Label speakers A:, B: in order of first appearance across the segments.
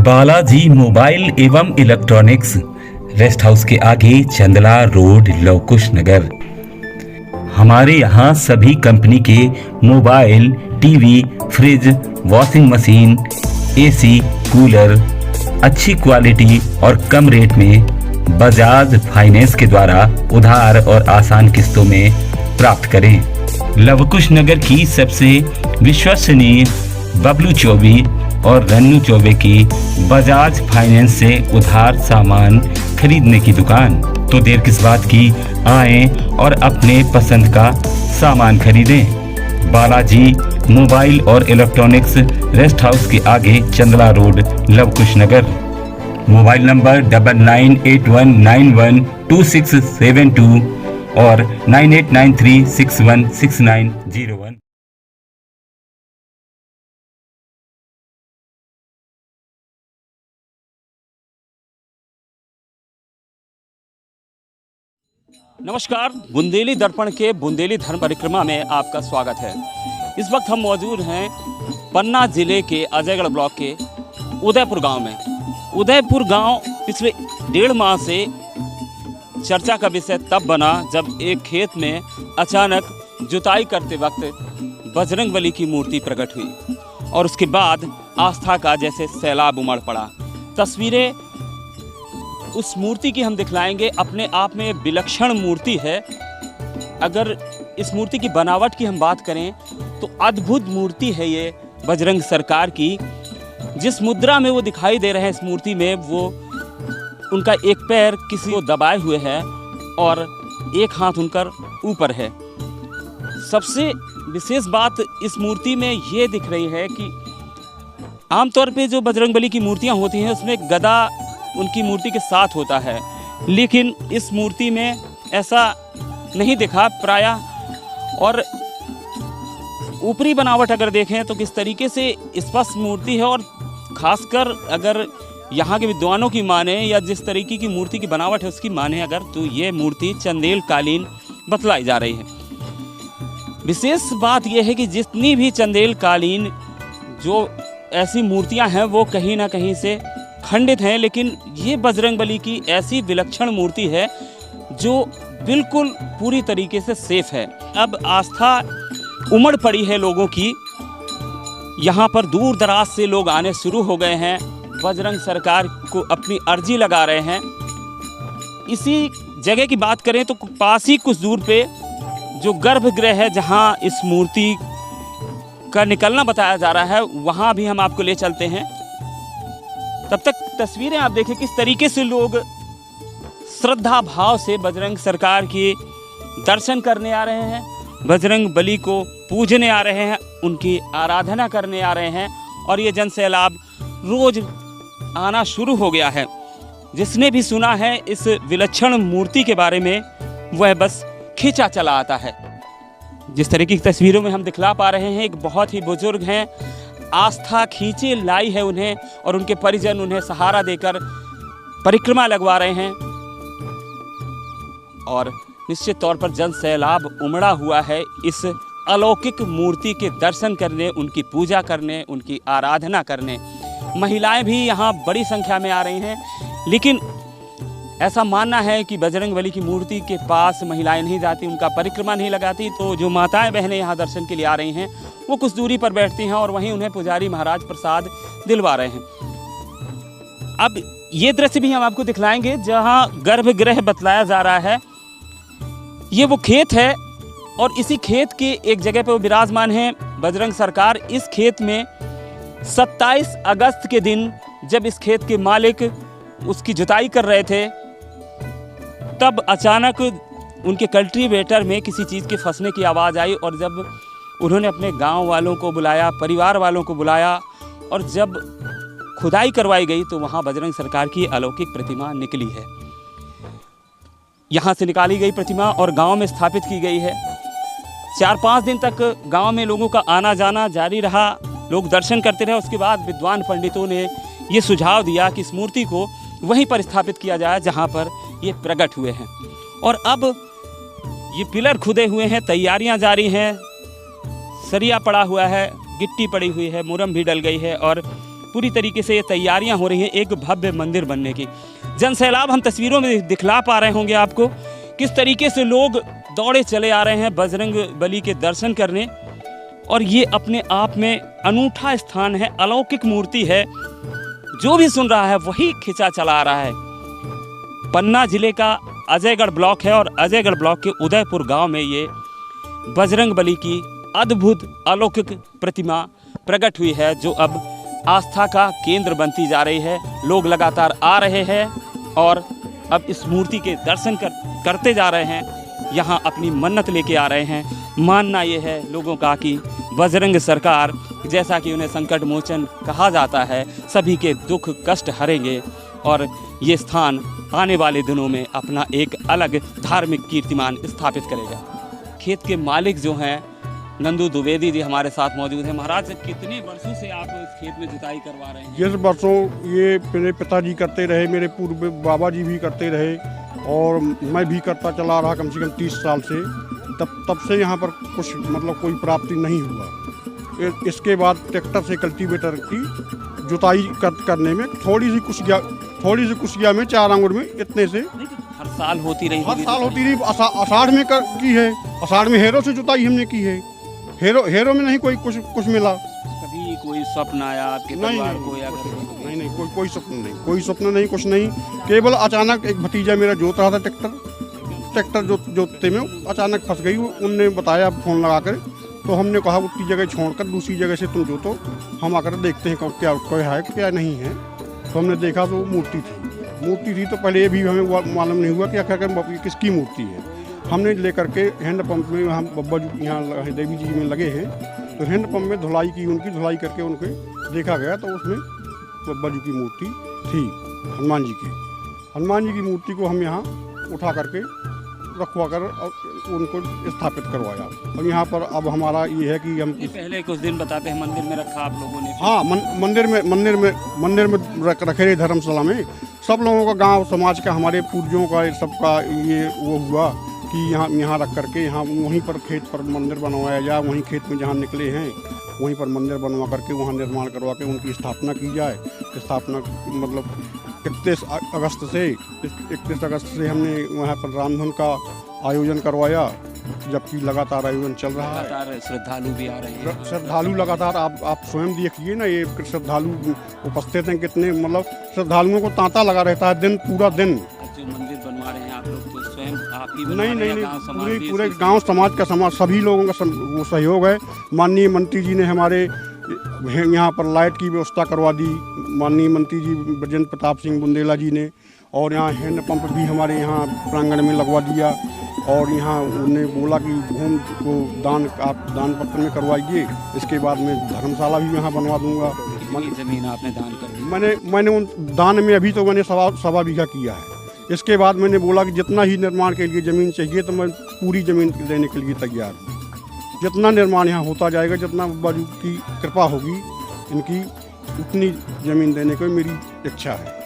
A: Balaji mobile एवं electronics, rest house के आगे, चंदला रोड, लवकुश नगर। हमारे यहाँ सभी कंपनी के mobile, TV, fridge, washing machine, AC, cooler अच्छी क्वालिटी और कम रेट में बजाज फाइनेंस के द्वारा उधार और आसान किस्तों में प्राप्त करें। लवकुश नगर की सबसे विश्वसनीय बबलू चौबे और रन्नू चौबे की बजाज फाइनेंस से उधार सामान खरीदने की दुकान। तो देर किस बात की, आएं और अपने पसंद का सामान खरीदें। बालाजी मोबाइल और इलेक्ट्रॉनिक्स, रेस्ट हाउस के आगे, चंदला रोड, लवकुश नगर। मोबाइल नंबर 9981912672 और 9893616901।
B: नमस्कार, बुंदेली दर्पण के बुंदेली धर्म परिक्रमा में आपका स्वागत है। इस वक्त हम मौजूद हैं पन्ना जिले के अजयगढ़ ब्लॉक के उदयपुर गांव में। उदयपुर गांव पिछले 1.5 माह से चर्चा का विषय तब बना जब एक खेत में अचानक जुताई करते वक्त बजरंगबली की मूर्ति प्रकट हुई और उसके बाद आस्था का जैसे सैलाब उमड़ पड़ा। तस्वीरें उस मूर्ति की हम दिखलाएंगे। अपने आप में विलक्षण मूर्ति है। अगर इस मूर्ति की बनावट की हम बात करें तो अद्भुत मूर्ति है ये बजरंग सरकार की। जिस मुद्रा में वो दिखाई दे रहे हैं इस मूर्ति में, वो उनका एक पैर किसी को दबाए हुए है और एक हाथ उनका ऊपर है। सबसे विशेष बात इस मूर्ति में ये दिख रही है कि आमतौर पे जो बजरंगबली की मूर्तियाँ होती हैं उसमें गदा उनकी मूर्ति के साथ होता है, लेकिन इस मूर्ति में ऐसा नहीं दिखा प्रायः। और ऊपरी बनावट अगर देखें तो किस तरीके से स्पष्ट मूर्ति है, और ख़ासकर अगर यहाँ के विद्वानों की माने या जिस तरीके की मूर्ति की बनावट है उसकी माने अगर, तो ये मूर्ति चंदेल कालीन बतलाई जा रही है। विशेष बात यह है कि जितनी भी चंदेल कालीन जो ऐसी मूर्तियाँ हैं वो कहीं ना कहीं से खंडित हैं, लेकिन ये बजरंगबली की ऐसी विलक्षण मूर्ति है जो बिल्कुल पूरी तरीके से सेफ है। अब आस्था उमड़ पड़ी है लोगों की। यहाँ पर दूर दराज से लोग आने शुरू हो गए हैं, बजरंग सरकार को अपनी अर्जी लगा रहे हैं। इसी जगह की बात करें तो पास ही कुछ दूर पे जो गर्भगृह है जहाँ इस मूर्ति का निकलना बताया जा रहा है, वहाँ भी हम आपको ले चलते हैं। तब तक तस्वीरें आप देखें किस तरीके से लोग श्रद्धा भाव से बजरंग सरकार के दर्शन करने आ रहे हैं, बजरंग बली को पूजने आ रहे हैं, उनकी आराधना करने आ रहे हैं। और ये जन सैलाब रोज आना शुरू हो गया है। जिसने भी सुना है इस विलक्षण मूर्ति के बारे में वह बस खींचा चला आता है। जिस तरह की तस्वीरों में हम दिखला पा रहे हैं, एक बहुत ही बुजुर्ग हैं, आस्था खींचे लाई है उन्हें और उनके परिजन उन्हें सहारा देकर परिक्रमा लगवा रहे हैं। और निश्चित तौर पर जन सैलाब उमड़ा हुआ है इस अलौकिक मूर्ति के दर्शन करने, उनकी पूजा करने, उनकी आराधना करने। महिलाएं भी यहाँ बड़ी संख्या में आ रही हैं, लेकिन ऐसा मानना है कि बजरंगबली की मूर्ति के पास महिलाएं नहीं जाती, उनका परिक्रमा नहीं लगाती। तो जो माताएं बहनें यहाँ दर्शन के लिए आ रही हैं वो कुछ दूरी पर बैठती हैं और वहीं उन्हें पुजारी महाराज प्रसाद दिलवा रहे हैं। अब ये दृश्य भी हम आपको दिखलाएंगे जहाँ गर्भगृह बतलाया जा रहा है। ये वो खेत है और इसी खेत के एक जगह पर वो विराजमान है बजरंग सरकार। इस खेत में 27 अगस्त के दिन जब इस खेत के मालिक उसकी जुताई कर रहे थे, तब अचानक उनके कल्टीवेटर में किसी चीज़ के फंसने की आवाज़ आई और जब उन्होंने अपने गांव वालों को बुलाया, परिवार वालों को बुलाया और जब खुदाई करवाई गई तो वहाँ बजरंग सरकार की अलौकिक प्रतिमा निकली है। यहाँ से निकाली गई प्रतिमा और गांव में स्थापित की गई है। 4-5 दिन तक गांव में लोगों का आना जाना जारी रहा, लोग दर्शन करते रहे। उसके बाद विद्वान पंडितों ने ये सुझाव दिया कि इस मूर्ति को वहीं पर स्थापित किया जाए जहाँ पर ये प्रकट हुए हैं। और अब ये पिलर खुदे हुए हैं, तैयारियां जारी हैं, सरिया पड़ा हुआ है, गिट्टी पड़ी हुई है, मुरम भी डल गई है और पूरी तरीके से ये तैयारियां हो रही हैं एक भव्य मंदिर बनने की। जनसैलाब हम तस्वीरों में दिखला पा रहे होंगे आपको, किस तरीके से लोग दौड़े चले आ रहे हैं बजरंग बली के दर्शन करने। और ये अपने आप में अनूठा स्थान है, अलौकिक मूर्ति है। जो भी सुन रहा है वही खिंचा चला आ रहा है। पन्ना जिले का अजयगढ़ ब्लॉक है और अजयगढ़ ब्लॉक के उदयपुर गांव में ये बजरंग बली की अद्भुत अलौकिक प्रतिमा प्रकट हुई है, जो अब आस्था का केंद्र बनती जा रही है। लोग लगातार आ रहे हैं और अब इस मूर्ति के दर्शन करते जा रहे हैं, यहाँ अपनी मन्नत लेके आ रहे हैं। मानना ये है लोगों का कि बजरंग सरकार, जैसा कि उन्हें संकट मोचन कहा जाता है, सभी के दुख कष्ट हरेंगे और ये स्थान आने वाले दिनों में अपना एक अलग धार्मिक कीर्तिमान स्थापित करेगा। खेत के मालिक जो हैं नंदू द्विवेदी जी हमारे साथ मौजूद हैं। महाराज, कितने वर्षों से आप इस खेत में जुताई करवा रहे हैं?
C: 10 वर्षों ये मेरे पिताजी करते रहे, मेरे पूर्व बाबा जी भी करते रहे और मैं भी करता चला रहा कम से कम 30 साल से। तब से यहाँ पर कुछ मतलब कोई प्राप्ति नहीं हुआ। इसके बाद ट्रैक्टर से कल्टीवेटर की जुताई करने में थोड़ी सी कुशिया में 4 आंगुर में इतने से
B: हर साल होती रही।
C: आषाढ़ में की है। आषाढ़ में हेरो से जुताई हमने की है। हेरो में नहीं कोई कुछ मिला।
B: कभी कोई स्वप्न आया आपके परिवार को या घर को?
C: नहीं, कोई स्वप्न नहीं, कुछ नहीं। केवल अचानक एक भतीजा मेरा जोत रहा था ट्रैक्टर जोतते में अचानक फंस गई। उनने बताया फोन लगा कर, तो हमने कहा उतनी जगह छोड़कर दूसरी जगह से तुम जोतो, हम आकर देखते हैं क्या है क्या नहीं है। तो हमने देखा तो मूर्ति थी। तो पहले ये भी हमें मालूम नहीं हुआ कि आखिर किसकी मूर्ति है। हमने लेकर के हैंड पंप में, हम बब्बा जी यहाँ देवी जी में लगे हैं, तो हैंड पंप में धुलाई की, उनकी धुलाई करके उनके देखा गया तो उसमें बब्बा जी की मूर्ति थी, हनुमान जी की मूर्ति को हम यहाँ उठा करके रखवा कर उनको स्थापित करवाया। और यहाँ पर अब हमारा ये है कि हम
B: पहले कुछ दिन बताते हैं मंदिर में रखा आप लोगों ने?
C: हाँ, मंदिर में रखे रहे धर्मशाला में। सब लोगों का, गांव समाज का, हमारे पूर्वजों का, सबका ये वो हुआ कि यहाँ रख करके यहाँ वहीं पर खेत पर मंदिर बनवाया जाए। वहीं खेत में जहाँ निकले हैं वहीं पर मंदिर बनवा करके वहाँ निर्माण करवा के उनकी स्थापना की जाए। स्थापना मतलब 31 अगस्त से हमने वहाँ पर रामधुन का आयोजन करवाया, जबकि लगातार आयोजन चल रहा है।
B: लगातार श्रद्धालु भी आ रहे हैं।
C: श्रद्धालु लगातार आप स्वयं देखिए ना, ये श्रद्धालु उपस्थित हैं कितने। मतलब श्रद्धालुओं को तांता लगा रहता है पूरा दिन।
B: जो मंदिर बनवा रहे हैं आप लोग, तो स्वयं आप ही
C: नहीं, पूरे गांव समाज का सभी लोगों का वो सहयोग है। माननीय मंत्री जी ने हमारे यहाँ पर लाइट की व्यवस्था करवा दी, माननीय मंत्री जी ब्रजेंद्र प्रताप सिंह बुंदेला जी ने। और यहाँ हैंड पंप भी हमारे यहाँ प्रांगण में लगवा दिया। और यहाँ उन्होंने बोला कि भूमि को आप दान पत्र में करवाइए, इसके बाद मैं धर्मशाला भी यहाँ बनवा दूंगा।
B: ज़मीन आपने दान कर दी?
C: मैंने उन दान में अभी तो मैंने सवा बीघा किया है। इसके बाद मैंने बोला कि जितना ही निर्माण के लिए ज़मीन चाहिए तो मैं पूरी ज़मीन देने के लिए तैयार हूँ। जितना निर्माण यहाँ होता जाएगा, जितना बाबा की कृपा होगी इनकी, उतनी ज़मीन देने की मेरी इच्छा है।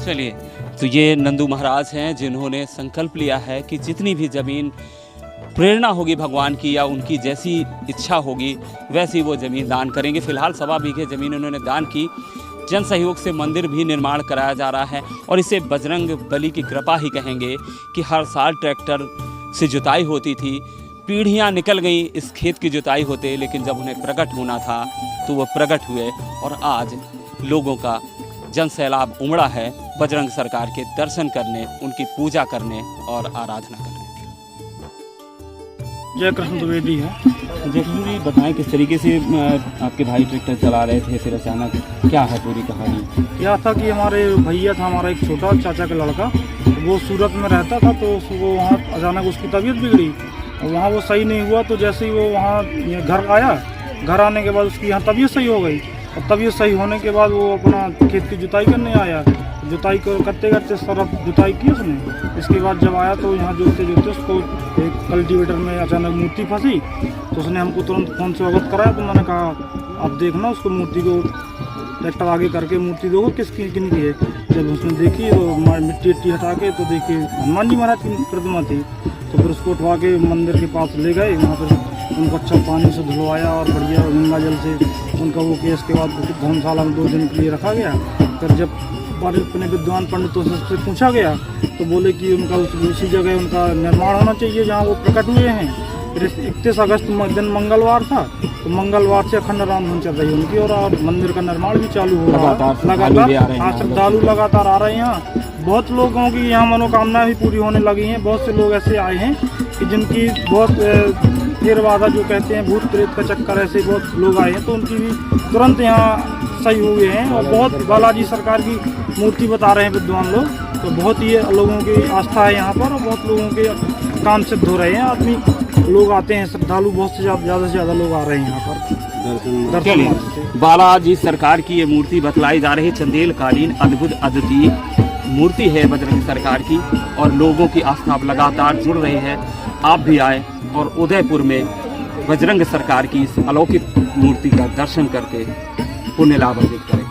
B: चलिए, तो ये नंदू महाराज हैं जिन्होंने संकल्प लिया है कि जितनी भी ज़मीन प्रेरणा होगी भगवान की या उनकी जैसी इच्छा होगी वैसी वो ज़मीन दान करेंगे। फिलहाल 1.25 बीघे ज़मीन उन्होंने दान की। जन सहयोग से मंदिर भी निर्माण कराया जा रहा है और इसे बजरंग बली की कृपा ही कहेंगे कि हर साल ट्रैक्टर से जुताई होती थी। पीढ़ियां निकल गई इस खेत की जुताई होते, लेकिन जब उन्हें प्रकट होना था तो वो प्रकट हुए और आज लोगों का जन सैलाब उमड़ा है बजरंग सरकार के दर्शन करने, उनकी पूजा करने और आराधना करने।
D: जय कृष्ण द्विवेदी है।
B: जयकृष्ण जी, बताएं किस तरीके से आपके भाई ट्रैक्टर चला रहे थे, फिर अचानक क्या है पूरी कहानी?
D: क्या था कि हमारे भैया था, हमारा एक छोटा चाचा का लड़का, वो सूरत में रहता था, तो वो वहाँ अचानक उसकी तबीयत बिगड़ी और वहाँ वो सही नहीं हुआ। तो जैसे ही वो वहाँ घर आया, घर आने के बाद उसकी यहाँ तबीयत सही हो गई और तबीयत सही होने के बाद वो अपना खेत की जुताई करने आया। जुताई करते करते सरफ जुताई की उसने। इसके बाद जब आया तो यहाँ जोतते उसको एक कल्टीवेटर में अचानक मूर्ति फंसी, तो उसने हमको तुरंत फ़ोन से अवगत कराया। तो मैंने कहा आप देखना उसको, मूर्ति को ट्रैक्टर आगे करके मूर्ति देखो किसकी की है। जब उसने देखी तो मिट्टी हटा के तो देखिए हनुमान जी महाराज की प्रतिमा थी। तो फिर उसको उठवा के मंदिर के पास ले गए, वहाँ पर उनको अच्छा पानी से धुलवाया और बढ़िया गंगा जल से उनका वो केस के बाद धर्मशाला में 2 दिन के लिए रखा गया। फिर जब अपने विद्वान पंडितों से पूछा गया तो बोले कि उनका उसी जगह उनका निर्माण होना चाहिए जहाँ वो प्रकट हुए हैं। फिर 31 अगस्त दिन मंगलवार था, तो मंगलवार से अखंड रामधुन चल रही है उनकी, और मंदिर का निर्माण भी चालू हो रहा है लगातार। श्रद्धालु लगातार आ रहे हैं यहाँ। बहुत लोगों की यहाँ मनोकामनाएं भी पूरी होने लगी हैं। बहुत से लोग ऐसे आए हैं कि जिनकी बहुत देर बाधा जो कहते हैं भूत प्रेत का चक्कर, ऐसे बहुत लोग आए हैं तो उनकी भी तुरंत यहाँ सही हुए हैं। और बहुत बालाजी सरकार की मूर्ति बता रहे हैं विद्वान लोग, तो बहुत ही लोगों की आस्था है यहाँ पर और बहुत लोगों के काम सिद्ध हो रहे हैं। आदमी लोग आते हैं, श्रद्धालु बहुत से ज़्यादा लोग आ रहे हैं यहाँ पर दर्शन।
B: बालाजी सरकार की ये मूर्ति बतलाई जा रही, चंदेल कालीन अद्भुत अद्वितीय मूर्ति है बजरंग सरकार की, और लोगों की आस्था अब लगातार जुड़ रही है। आप भी आए और उदयपुर में बजरंग सरकार की इस अलौकिक मूर्ति का दर्शन करके पुण्य लाभ अर्जित करें।